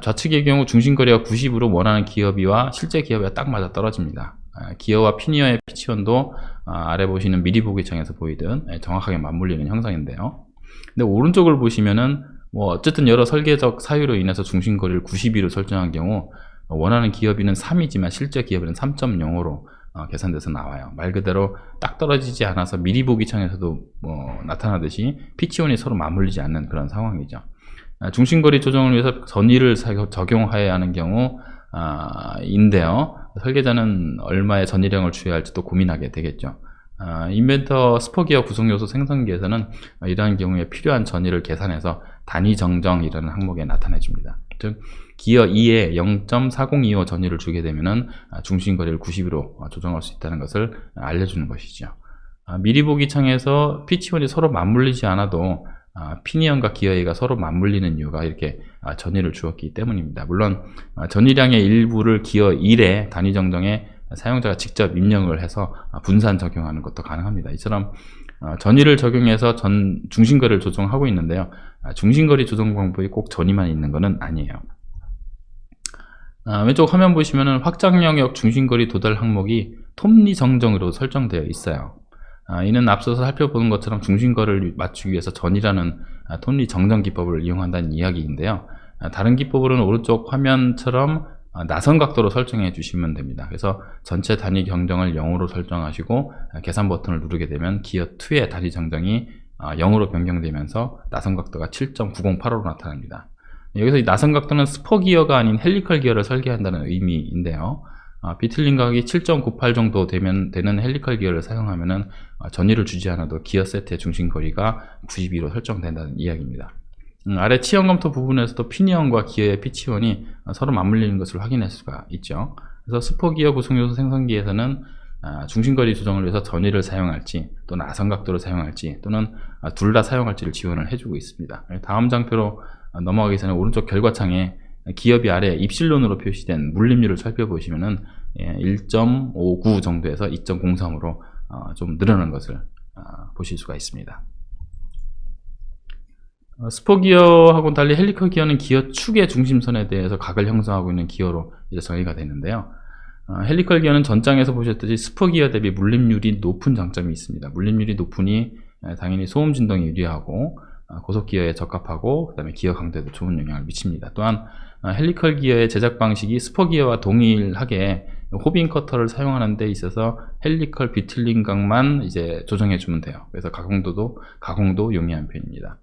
좌측의 경우 중심거리가 90으로 원하는 기어비와 실제 기어비가 딱 맞아 떨어집니다. 기어와 피니어의 피치원도 아래 보시는 미리 보기 창에서 보이듯 정확하게 맞물리는 형상인데요. 근데 오른쪽을 보시면은 어쨌든 여러 설계적 사유로 인해서 중심거리를 92로 설정한 경우 원하는 기어비는 3이지만 실제 기어비는 3.0으로 계산돼서 나와요. 말 그대로 딱 떨어지지 않아서 미리 보기 창에서도 나타나듯이 피치원이 서로 맞물리지 않는 그런 상황이죠. 중심거리 조정을 위해서 전위를 적용해야 하는 경우 인데요. 설계자는 얼마의 전위량을 주어야 할지 또 고민하게 되겠죠. 인벤터 스포기어 구성요소 생성기에서는 이러한 경우에 필요한 전위를 계산해서 단위 정정이라는 항목에 나타내 줍니다. 즉 기어 2에 0.4025 전위를 주게 되면은 중심거리를 90으로 조정할 수 있다는 것을 알려주는 것이죠. 미리 보기 창에서 피치원이 서로 맞물리지 않아도 피니언과 기어 A가 서로 맞물리는 이유가 이렇게 전위를 주었기 때문입니다. 물론 전위량의 일부를 기어 1의 단위 정정에 사용자가 직접 입력을 해서 분산 적용하는 것도 가능합니다. 이처럼 전위를 적용해서 중심거리를 조정하고 있는데요. 중심거리 조정 방법이 꼭 전위만 있는 것은 아니에요. 왼쪽 화면 보시면은 확장 영역 중심거리 도달 항목이 톱니 정정으로 설정되어 있어요. 이는 앞서서 살펴보는 것처럼 중심거리를 맞추기 위해서 전이라는 톱니 정정 기법을 이용한다는 이야기인데요. 다른 기법으로는 오른쪽 화면처럼 나선 각도로 설정해 주시면 됩니다. 그래서 전체 단위 정정을 0으로 설정하시고 계산 버튼을 누르게 되면 기어 2의 단위 정정이 0으로 변경되면서 나선각도가 7.908호로 나타납니다. 여기서 이 나선각도는 스포 기어가 아닌 헬리컬 기어를 설계한다는 의미인데요. 비틀린 각이 7.98 정도 되는 헬리컬 기어를 사용하면은 전위를 주지 않아도 기어 세트의 중심거리가 92로 설정된다는 이야기입니다. 아래 치형 검토 부분에서도 피니언과 기어의 피치원이 서로 맞물리는 것을 확인할 수가 있죠. 그래서 스포 기어 구성요소 생성기에서는 중심거리 조정을 위해서 전위를 사용할지 또 나선각도를 사용할지 또는 둘 다 사용할지를 지원을 해주고 있습니다. 다음 장표로 넘어가기 전에 오른쪽 결과창에 기업이 아래 입실론으로 표시된 물림률을 살펴보시면은 1.59 정도에서 2.03으로 좀 늘어난 것을 보실 수가 있습니다. 스포 기어하고는 달리 헬리컬 기어는 기어 축의 중심선에 대해서 각을 형성하고 있는 기어로 이제 정의가 되는데요. 헬리컬 기어는 전장에서 보셨듯이 스포 기어 대비 물림률이 높은 장점이 있습니다. 물림률이 높으니 당연히 소음 진동에 유리하고 고속 기어에 적합하고 그다음에 기어 강도에도 좋은 영향을 미칩니다. 또한 헬리컬 기어의 제작 방식이 스포 기어와 동일하게 호빙 커터를 사용하는 데 있어서 헬리컬 비틀린 각만 이제 조정해 주면 돼요. 그래서 가공도 용이한 편입니다.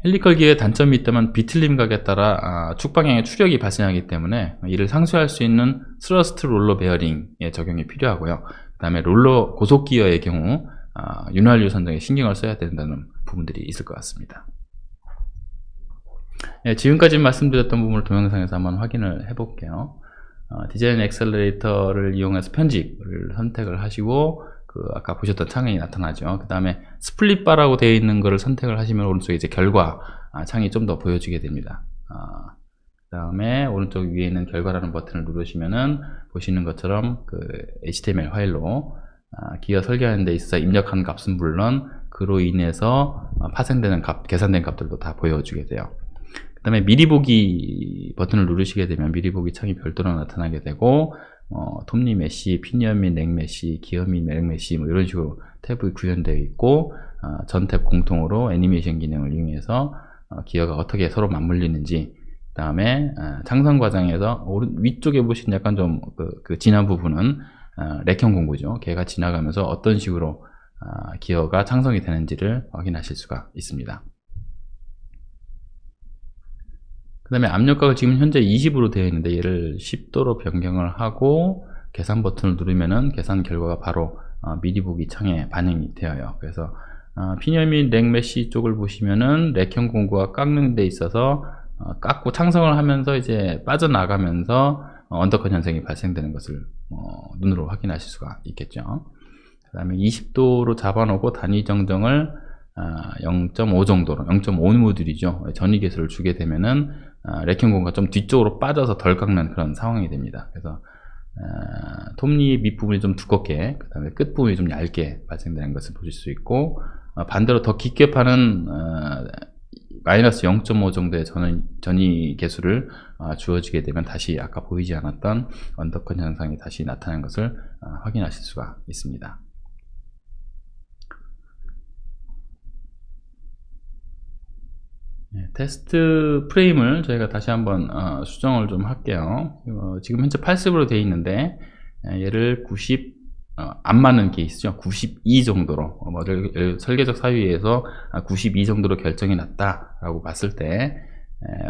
헬리컬 기어의 단점이 있다면 비틀림 각에 따라 축 방향에 추력이 발생하기 때문에 이를 상쇄할 수 있는 스러스트 롤러 베어링의 적용이 필요하고요. 그 다음에 롤러 고속 기어의 경우 윤활유 선정에 신경을 써야 된다는 부분들이 있을 것 같습니다. 지금까지 말씀드렸던 부분을 동영상에서 한번 확인을 해 볼게요. 디자인 엑셀러레이터를 이용해서 편집을 선택을 하시고 아까 보셨던 창이 나타나죠. 그 다음에 스플릿 바라고 되어 있는 것을 선택을 하시면 오른쪽에 이제 결과 창이 좀 더 보여지게 됩니다. 그 다음에 오른쪽 위에 있는 결과라는 버튼을 누르시면은 보시는 것처럼 HTML 파일로 기어 설계하는 데 있어서 입력한 값은 물론 그로 인해서 파생되는 값, 계산된 값들도 다 보여주게 돼요. 그 다음에 미리 보기 버튼을 누르시게 되면 미리 보기 창이 별도로 나타나게 되고 톱니 메시, 피니언 및 넥 메시, 기어 및 넥 메시 뭐 이런 식으로 탭이 구현되어 있고 전 탭 공통으로 애니메이션 기능을 이용해서 기어가 어떻게 서로 맞물리는지 그 다음에 창선 과정에서 위쪽에 보시는 약간 좀 진한 부분은 렉형 공구죠. 걔가 지나가면서 어떤 식으로 기어가 창성이 되는지를 확인하실 수가 있습니다. 그 다음에 압력각을 지금 현재 20으로 되어 있는데 얘를 10도로 변경을 하고 계산 버튼을 누르면은 계산 결과가 바로 미리 보기 창에 반영이 되어요. 그래서 피니언 및 넥 메시 쪽을 보시면은 렉형 공구가 깎는 데 있어서 깎고 창성을 하면서 이제 빠져나가면서 언더컷 현상이 발생되는 것을 눈으로 확인하실 수가 있겠죠. 그 다음에 20도로 잡아놓고 단위 정정을 0.5 정도로 0.5 모듈이죠. 전위 개수를 주게 되면은 렉형 공구가 좀 뒤쪽으로 빠져서 덜 깎는 그런 상황이 됩니다. 그래서 톱니 밑부분이 좀 두껍게 그 다음에 끝부분이 좀 얇게 발생되는 것을 보실 수 있고 반대로 더 깊게 파는 마이너스 0.5 정도의 전위 개수를 주어지게 되면 다시 아까 보이지 않았던 언더컷 현상이 다시 나타나는 것을 확인하실 수가 있습니다. 테스트 프레임을 저희가 다시 한번 수정을 좀 할게요. 지금 현재 80으로 되어 있는데 얘를 90 안 맞는 케이스죠. 92 정도로 설계적 사유에서 92 정도로 결정이 났다라고 봤을 때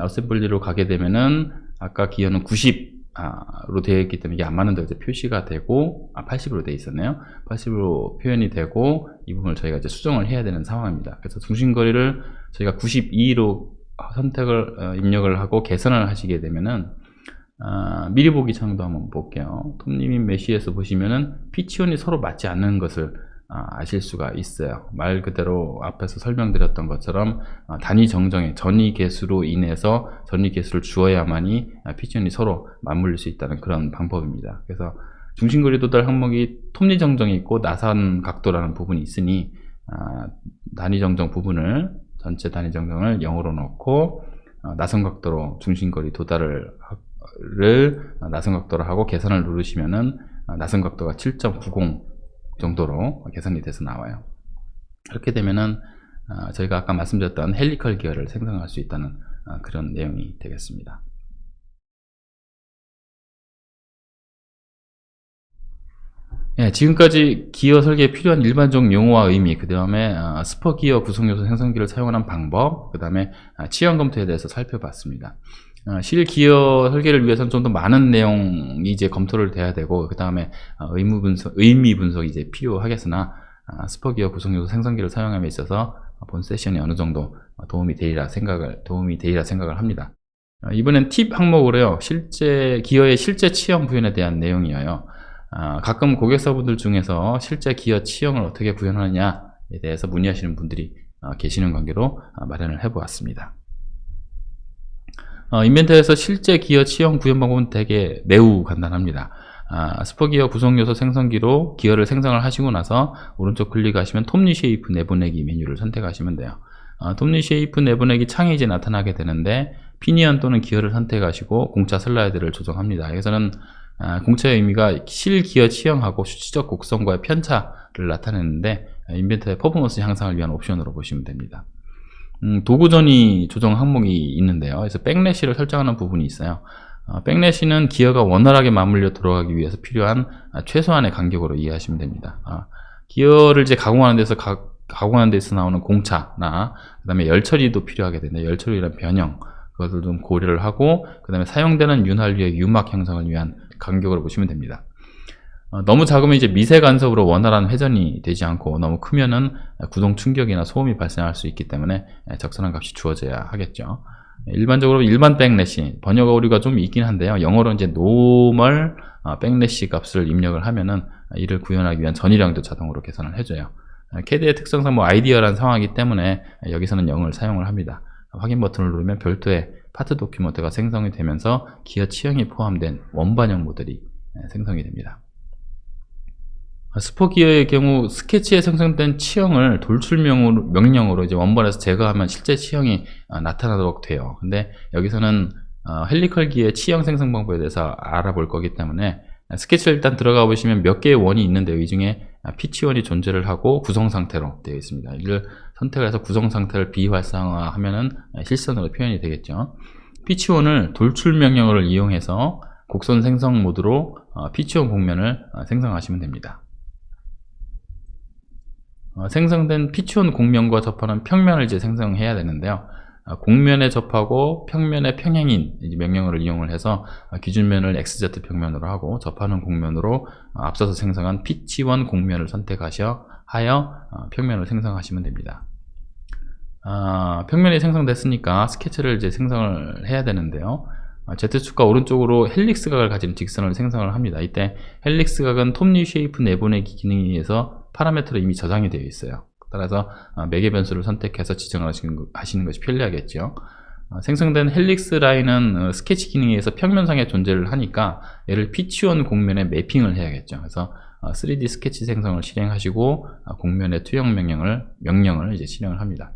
어셈블리로 가게 되면은 아까 기어는 90로 되어 있기 때문에 이게 안 맞는 데 이제 표시가 되고 80으로 되어 있었네요. 80으로 표현이 되고 이 부분을 저희가 이제 수정을 해야 되는 상황입니다. 그래서 중심거리를 저희가 92로 선택을 입력을 하고 개선을 하시게 되면은 미리 보기 창도 한번 볼게요. 톱니 및 메시에서 보시면은 피치온이 서로 맞지 않는 것을 아실 수가 있어요. 말 그대로 앞에서 설명드렸던 것처럼 단위 정정의 전위 개수로 인해서 전위 개수를 주어야만이 피치온이 서로 맞물릴 수 있다는 그런 방법입니다. 그래서 중심거리 도달 항목이 톱니 정정이 있고 나선 각도라는 부분이 있으니 단위 정정 부분을 전체 단위 정정을 0으로 놓고 나선 각도로 중심거리 도달을 나선 각도로 하고 계산을 누르시면은 나선 각도가 7.90 정도로 계산이 돼서 나와요. 그렇게 되면은 저희가 아까 말씀드렸던 헬리컬 기어를 생성할 수 있다는 그런 내용이 되겠습니다. 예, 지금까지 기어 설계에 필요한 일반적 용어와 의미, 그 다음에 스포 기어 구성요소 생성기를 사용하는 방법, 그 다음에 취향 검토에 대해서 살펴봤습니다. 실 기어 설계를 위해서는 좀 더 많은 내용이 이제 검토를 돼야 되고, 그 다음에 의미 분석이 이제 필요하겠으나, 스포 기어 구성요소 생성기를 사용함에 있어서 본 세션이 어느 정도 도움이 되리라 생각을 합니다. 이번엔 팁 항목으로요, 기어의 실제 취향 구현에 대한 내용이에요. 가끔 고객사분들 중에서 실제 기어 취향을 어떻게 구현하느냐에 대해서 문의하시는 분들이 계시는 관계로 마련을 해보았습니다. 인벤터에서 실제 기어 취향 구현 방법은 매우 간단합니다. 스포 기어 구성 요소 생성기로 기어를 생성을 하시고 나서 오른쪽 클릭하시면 톱니 쉐이프 내보내기 메뉴를 선택하시면 돼요. 톱니 쉐이프 내보내기 창이 이제 나타나게 되는데, 피니언 또는 기어를 선택하시고 공차 슬라이드를 조정합니다. 여기서는 공차의 의미가 실 기어 취향하고 수치적 곡선과의 편차를 나타내는데, 인벤터의 퍼포먼스 향상을 위한 옵션으로 보시면 됩니다. 도구 전이 조정 항목이 있는데요. 그래서 백래시를 설정하는 부분이 있어요. 백래시는 기어가 원활하게 맞물려 돌아가기 위해서 필요한 최소한의 간격으로 이해하시면 됩니다. 기어를 이제 가공하는 데서 나오는 공차나 그 다음에 열 처리도 필요하게 되는데, 열 처리란 변형, 그것을 좀 고려를 하고, 그 다음에 사용되는 윤활유의 유막 형성을 위한 간격으로 보시면 됩니다. 너무 작으면 이제 미세 간섭으로 원활한 회전이 되지 않고, 너무 크면은 구동 충격이나 소음이 발생할 수 있기 때문에 적절한 값이 주어져야 하겠죠. 일반적으로 일반 백래시, 번역 오류가 좀 있긴 한데요. 영어로 이제 노멀 백래시 값을 입력을 하면은 이를 구현하기 위한 전이량도 자동으로 계산을 해줘요. CAD의 특성상 아이디어란 상황이기 때문에 여기서는 0을 사용을 합니다. 확인 버튼을 누르면 별도의 파트 도큐먼트가 생성이 되면서 기어 취향이 포함된 원반영 모델이 생성이 됩니다. 스포 기어의 경우 스케치에 생성된 취향을 돌출 명령으로 이제 원본에서 제거하면 실제 취향이 나타나도록 돼요. 근데 여기서는 헬리컬 기어의 취향 생성 방법에 대해서 알아볼 거기 때문에, 스케치를 일단 들어가 보시면 몇 개의 원이 있는데요. 이 중에 피치원이 존재를 하고 구성 상태로 되어 있습니다. 이를 선택을 해서 구성 상태를 비활성화하면은 실선으로 표현이 되겠죠. 피치원을 돌출 명령어를 이용해서 곡선 생성 모드로 피치원 곡면을 생성하시면 됩니다. 생성된 피치원 곡면과 접하는 평면을 이제 생성해야 되는데요. 곡면에 접하고 평면의 평행인 명령어를 이용을 해서 기준면을 XZ 평면으로 하고, 접하는 곡면으로 앞서서 생성한 피치원 곡면을 선택하여 평면을 생성하시면 됩니다. 평면이 생성됐으니까 스케치를 이제 생성을 해야 되는데요. Z축과 오른쪽으로 헬릭스 각을 가진 직선을 생성을 합니다. 이때 헬릭스 각은 톱니 쉐이프 내보내기 기능에 의해서 파라미터로 이미 저장이 되어 있어요. 따라서 매개 변수를 선택해서 지정을 하시는 것이 편리하겠죠. 생성된 헬릭스 라인은 스케치 기능에 의해서 평면상에 존재를 하니까 얘를 피치원 곡면에 매핑을 해야겠죠. 그래서 3D 스케치 생성을 실행하시고 곡면의 투영 명령을 이제 실행을 합니다.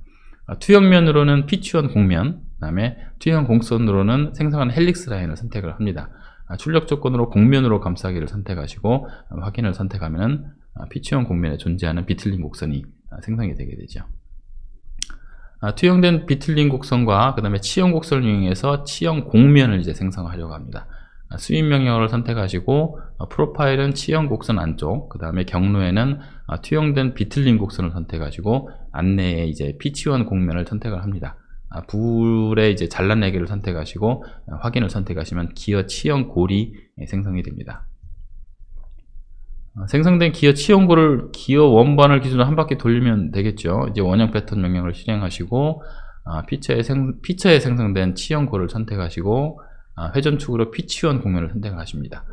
투영면으로는 피치원 곡면, 그 다음에 투영 곡선으로는 생성한 헬릭스 라인을 선택을 합니다. 출력 조건으로 곡면으로 감싸기를 선택하시고 확인을 선택하면 피치원 곡면에 존재하는 비틀린 곡선이 생성이 되게 되죠. 투영된 비틀린 곡선과 그 다음에 치형 곡선을 이용해서 치형 곡면을 이제 생성하려고 합니다. 스윕 명령어를 선택하시고 프로파일은 치형 곡선 안쪽, 그 다음에 경로에는 투영된 비틀린 곡선을 선택하시고 안내에 이제 피치원 곡면을 선택을 합니다. 불에 이제 잘라내기를 선택하시고 확인을 선택하시면 기어 치형 골이 생성이 됩니다. 생성된 기어 치형골을 기어 원반을 기준으로 한 바퀴 돌리면 되겠죠. 이제 원형 패턴 명령을 실행하시고 피처에 생성된 치형골을 선택하시고 회전축으로 피치원 곡면을 선택하십니다.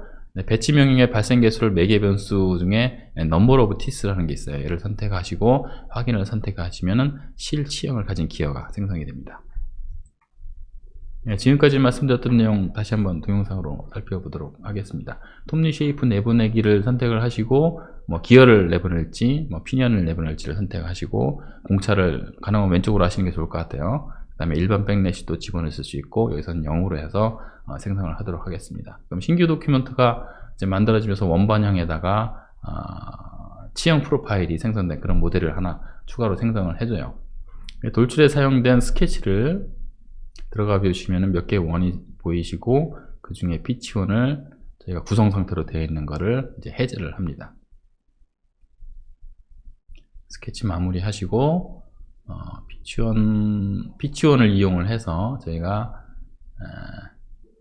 배치 명령의 발생 개수를 매개 변수 중에 number of thies라는 게 있어요. 얘를 선택하시고 확인을 선택하시면은 실치형을 가진 기어가 생성이 됩니다. 지금까지 말씀드렸던 내용 다시 한번 동영상으로 살펴보도록 하겠습니다. 톱니 쉐이프 내보내기를 선택을 하시고 기어를 내보낼지 피니언을 내보낼지를 선택하시고 공차를 가능하면 왼쪽으로 하시는 게 좋을 것 같아요. 그 다음에 일반 백래시도 집어넣을 수 있고 여기서는 0으로 해서 생성을 하도록 하겠습니다. 그럼 신규 도큐먼트가 이제 만들어지면서 원반형에다가 치형 프로파일이 생성된 그런 모델을 하나 추가로 생성을 해줘요. 돌출에 사용된 스케치를 들어가 보시면 몇 개의 원이 보이시고 그 중에 피치원을 저희가 구성 상태로 되어 있는 거를 이제 해제를 합니다. 스케치 마무리 하시고 피치원을 이용을 해서 저희가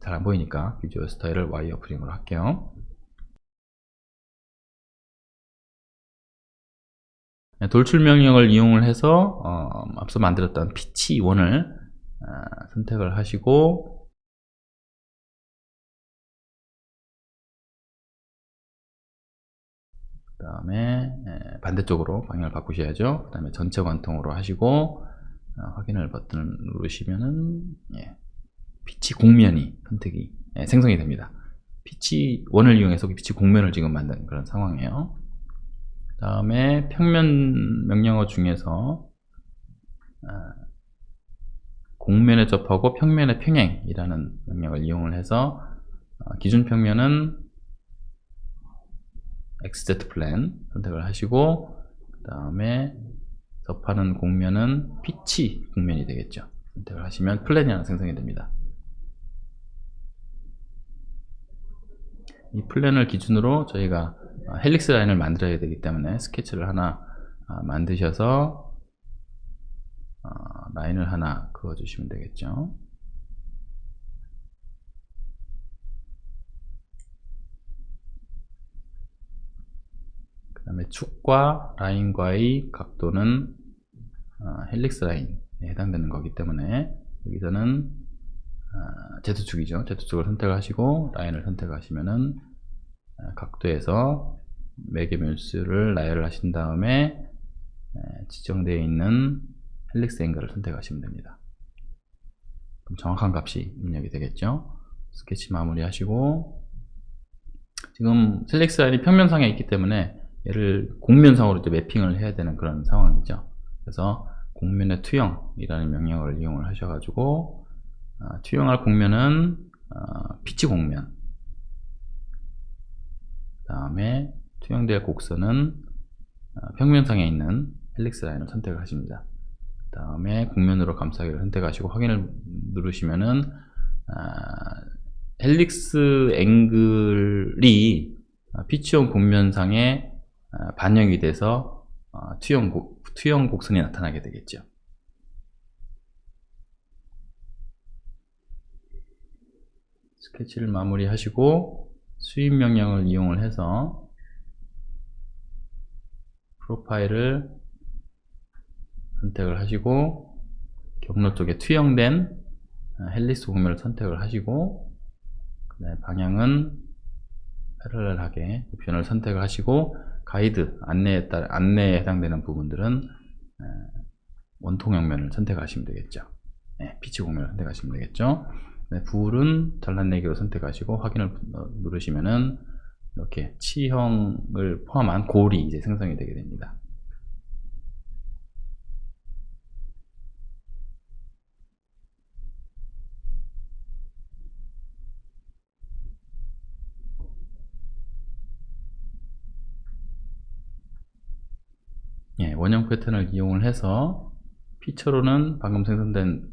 잘 안 보이니까 비주얼 스타일을 와이어프림으로 할게요. 돌출 명령을 이용을 해서 앞서 만들었던 피치원을 선택을 하시고 그 다음에 반대쪽으로 방향을 바꾸셔야죠. 그 다음에 전체 관통으로 하시고 확인을 버튼을 누르시면은 피치 공면이 선택이 생성이 됩니다. 피치 원을 이용해서 피치 공면을 지금 만든 그런 상황이에요. 그 다음에 평면 명령어 중에서 공면에 접하고 평면의 평행이라는 명령을 이용을 해서 기준 평면은 XZ 플랜 선택을 하시고 그 다음에 접하는 공면은 피치 공면이 되겠죠. 선택을 하시면 플랜이 하나 생성이 됩니다. 이 플랜을 기준으로 저희가 헬릭스 라인을 만들어야 되기 때문에 스케치를 하나 만드셔서 라인을 하나 그어 주시면 되겠죠. 그 다음에 축과 라인과의 각도는 헬릭스 라인에 해당되는 거기 때문에 여기서는 Z축이죠. Z축을 선택하시고 라인을 선택하시면은 각도에서 매개묘수를 나열을 하신 다음에 지정되어 있는 헬릭스 앵글을 선택하시면 됩니다. 그럼 정확한 값이 입력이 되겠죠. 스케치 마무리 하시고 지금 헬릭스 라인이 평면상에 있기 때문에 얘를 공면상으로 이제 매핑을 해야 되는 그런 상황이죠. 그래서 공면의 투영이라는 명령어를 이용을 하셔가지고 투영할 공면은 피치 공면, 그 다음에 투영될 곡선은 평면상에 있는 헬릭스 라인을 선택을 하십니다. 그 다음에 공면으로 감싸기를 선택하시고 확인을 누르시면은 헬릭스 앵글이 피치원 공면상에 반영이 돼서 투영 곡선이 나타나게 되겠죠. 스케치를 마무리 하시고 수입 명령을 이용을 해서 프로파일을 선택을 하시고 경로 쪽에 투영된 헬릭스 공면을 선택을 하시고 그다음에 방향은 패러렐하게 옵션을 선택을 하시고 가이드 안내에 해당되는 부분들은 원통형면을 선택하시면 되겠죠. 피치 공면을 선택하시면 되겠죠. 불은 잘라내기로 선택하시고 확인을 누르시면은 이렇게 치형을 포함한 골이 이제 생성이 되게 됩니다. 원형 패턴을 이용을 해서 피처로는 방금 생성된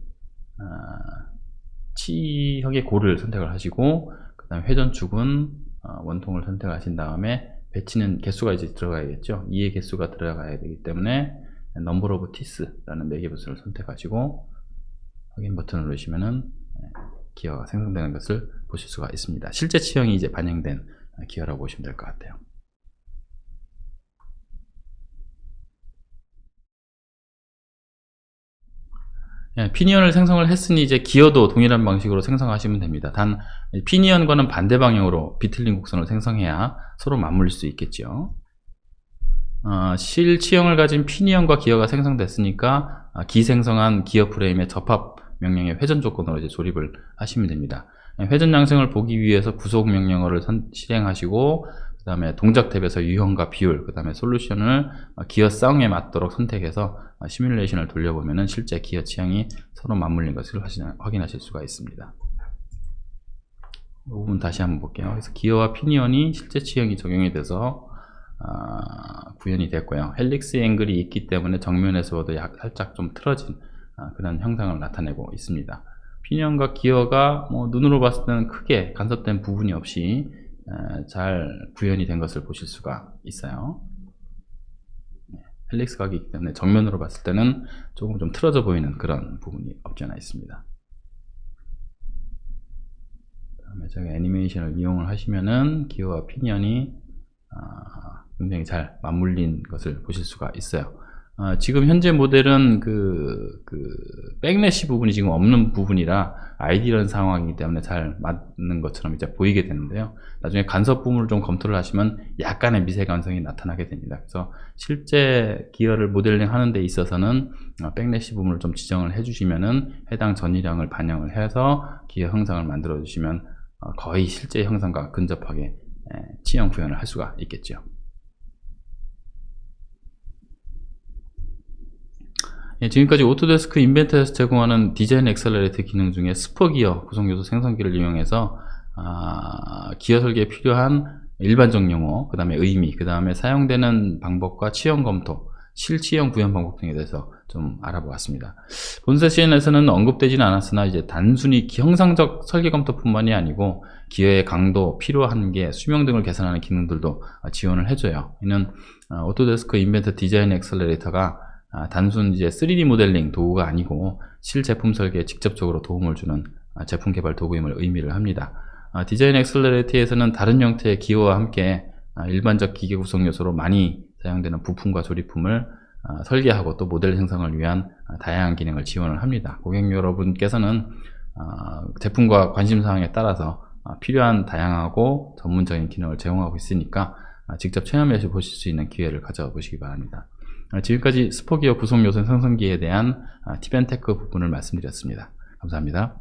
치형의 골을 선택을 하시고 그 다음에 회전축은 원통을 선택하신 다음에 배치는 개수가 이제 들어가야겠죠. 2의 개수가 들어가야 되기 때문에 Number of Teeth라는 매개변수를 선택하시고 확인 버튼을 누르시면은 기어가 생성되는 것을 보실 수가 있습니다. 실제 치형이 이제 반영된 기어라고 보시면 될 것 같아요. 피니언을 생성을 했으니 이제 기어도 동일한 방식으로 생성하시면 됩니다. 단 피니언과는 반대 방향으로 비틀린 곡선을 생성해야 서로 맞물릴 수 있겠죠. 실치형을 가진 피니언과 기어가 생성됐으니까 기생성한 기어 프레임의 접합 명령의 회전 조건으로 이제 조립을 하시면 됩니다. 회전 양생을 보기 위해서 구속 명령어를 실행하시고 그 다음에 동작 탭에서 유형과 비율, 그 다음에 솔루션을 기어 쌍에 맞도록 선택해서 시뮬레이션을 돌려보면 실제 기어 취향이 서로 맞물린 것을 확인하실 수가 있습니다. 이 부분 다시 한번 볼게요. 그래서 기어와 피니언이 실제 취향이 적용이 돼서 구현이 됐고요. 헬릭스 앵글이 있기 때문에 정면에서도 살짝 좀 틀어진 그런 형상을 나타내고 있습니다. 피니언과 기어가 눈으로 봤을 때는 크게 간섭된 부분이 없이 잘 구현이 된 것을 보실 수가 있어요. 헬릭스각이 있기 때문에 정면으로 봤을 때는 조금 좀 틀어져 보이는 그런 부분이 없지 않아 있습니다. 그다음에 저기 애니메이션을 이용을 하시면은 기어와 피니언이 굉장히 잘 맞물린 것을 보실 수가 있어요. 지금 현재 모델은 백래시 부분이 지금 없는 부분이라 아이디어한 상황이기 때문에 잘 맞는 것처럼 이제 보이게 되는데요. 나중에 간섭 부분을 좀 검토를 하시면 약간의 미세관성이 나타나게 됩니다. 그래서 실제 기어를 모델링 하는 데 있어서는 백래시 부분을 좀 지정을 해주시면은 해당 전이량을 반영을 해서 기어 형상을 만들어 주시면 거의 실제 형상과 근접하게 치형 구현을 할 수가 있겠죠. 지금까지 오토데스크 인벤터에서 제공하는 디자인 엑셀러레이터 기능 중에 스퍼기어 구성요소 생성기를 이용해서 기어 설계에 필요한 일반적 용어, 그 다음에 의미, 그 다음에 사용되는 방법과 치형 검토, 실치형 구현 방법 등에 대해서 좀 알아보았습니다. 본 세션에서는 언급되지는 않았으나 이제 단순히 형상적 설계 검토뿐만이 아니고 기어의 강도, 필요 한계, 수명 등을 계산하는 기능들도 지원을 해줘요. 이는 오토데스크 인벤터 디자인 엑셀러레이터가 단순 이제 3D 모델링 도구가 아니고 실제품 설계에 직접적으로 도움을 주는 제품 개발 도구임을 의미를 합니다. 디자인 엑셀러레이터에서는 다른 형태의 기어와 함께 일반적 기계 구성 요소로 많이 사용되는 부품과 조립품을 설계하고 또 모델 생성을 위한 다양한 기능을 지원을 합니다. 고객 여러분께서는 제품과 관심사항에 따라서 필요한 다양하고 전문적인 기능을 제공하고 있으니까 직접 체험해서 보실 수 있는 기회를 가져보시기 바랍니다. 지금까지 스포기어 구성 요소 생성기에 대한 팁앤테크 부분을 말씀드렸습니다. 감사합니다.